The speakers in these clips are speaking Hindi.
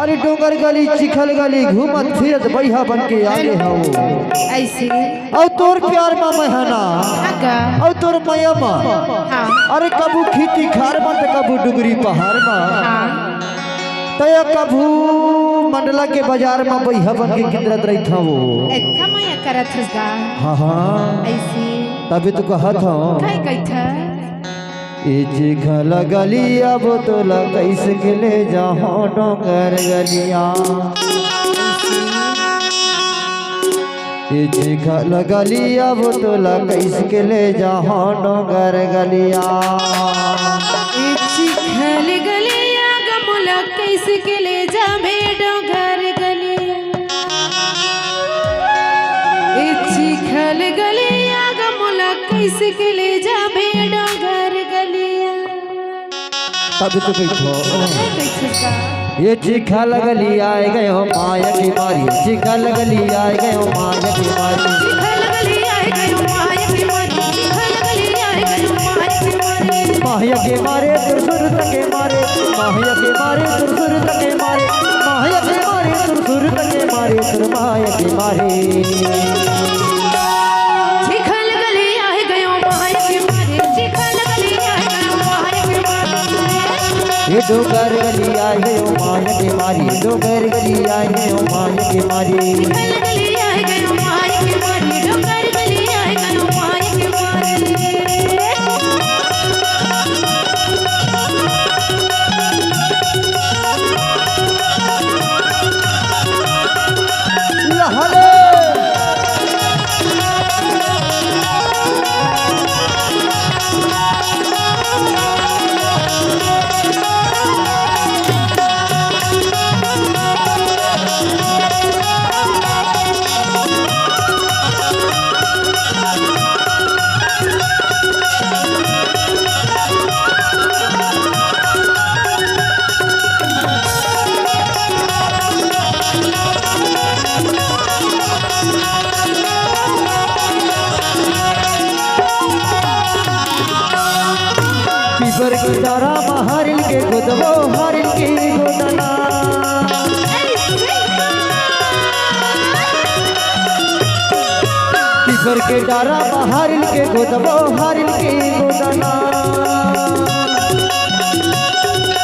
अरे डोंगर गली चिखल गली घूमत फिरत बैहा बन के आगे हो ऐसे और तोर प्यार में महना और तोर मैया अरे कबू खेती खार में तो कबू डुगरी पहाड़ में तया कबू मंडला के बाजार में बैहा बन के किंद्रत रही था वो इतना मैया करत हसगा हाँ हाँ ऐसे तभी तो कहा था काय काय था ये चिखल गलिया बोतल कैसे के ले जाओ डोंगर गलिया ये चिखल गलिया बोतल कैसे के ले जाओ डोंगर गलिया चिखल गलिया गमुला कैसे के ले जाबे डोंगर गलिया चिखल गलिया गमुला कैसे के ले जाबे डोंगर गलिया तब तो बैठो ये चिखल गली आए गए हो माया की मारी चिखल गली आए गए हो माया की मारी चिखल गली आए गए हो माया की मारी चिखल गली आए गए हो माया की मारी माया के मारे सुरसुर तके मारे माया के मारे सुरसुर तके मारे माया के मारे सुरसुर तके मारे सुर माया के मारे चिखल गली आए गए हो माया की मारी चिखल गली आए गए हो माया की मारी ये डोंगर गली आए गए हो माया के मारी डोंगर गली आए गए हो माया के मारी चिखल गली आए गए हो माया की मारी डोंगर गली आए गए हो माया की मारी लहले पीपर की तारा हरिल के गोदबो हरिल के गोदना पीपर के डारा हरिल के गोदबो हरिल के गोदना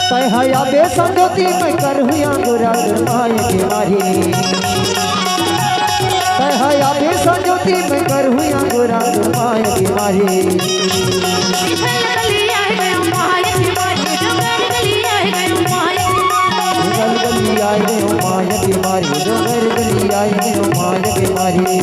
तय हया बेसंगति में कर हुआ गोरा माया के मारी तय हया बेसंगति में कर हुआ गोरा माया के मारी चिखल गली आए गए हो माया की मारी डोंगर गली आए गए हो माया की मारी डोंगर गली आए गए हो माया की मारी डोंगर गली आए गए हो माया की मारी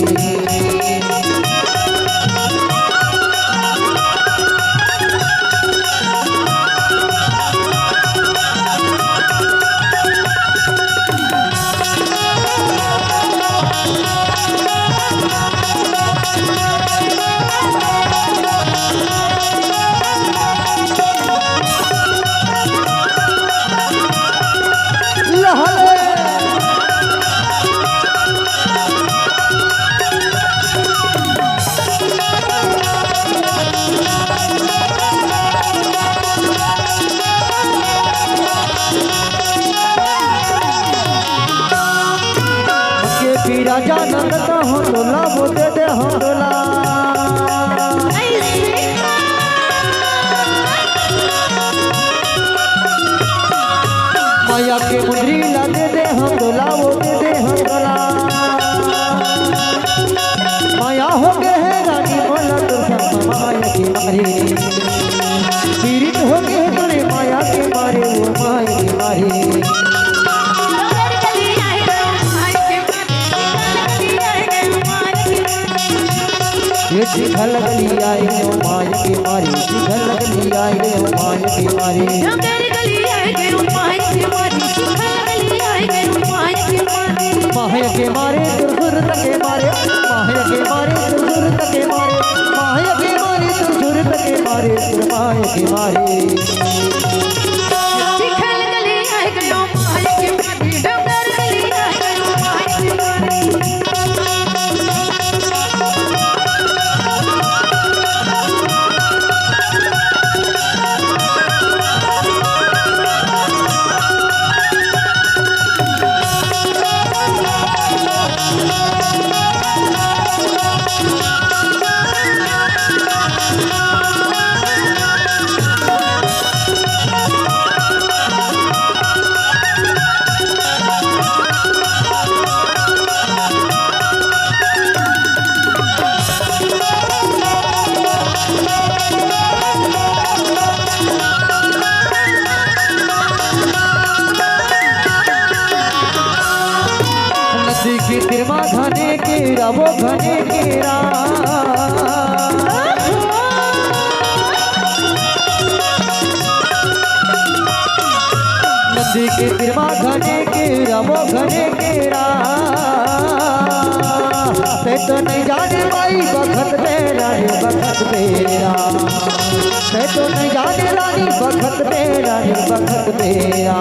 राजा नंदता हो डोला वो दे दे हो डोला माया के मुंदरी ला दे दे हम डोला वो दे दे हम डोला माया हो गए है रानी बोला तो माया की मारी पीड़ित हो गए बड़े माया के मारे वो माया की मारी ये चिखल गली आए गए हो माया की मारी चिखल गली आए गए हो माया की मारी डोंगर गली आए गए हो माया की मारी चिखल गली आए गए हो माया की मारी माया के मारे सुरसुर तके मारे माया के मारे सुरसुर तके मारे माया के मारे सुरसुर तके मारे सुर माया की मारी चिखल गली आए गए हो माया की मारी डोंगर गली आए गए हो माया की मारी के तिरमा घने केरा वो घने केरा नंदी के तिरमा घने केरा वो घने केरा ते तो नहीं जाने भाई बखत तेरा रे बखत तेरा ते तो नहीं जाने रानी बखत तेरा रे बखत तेरा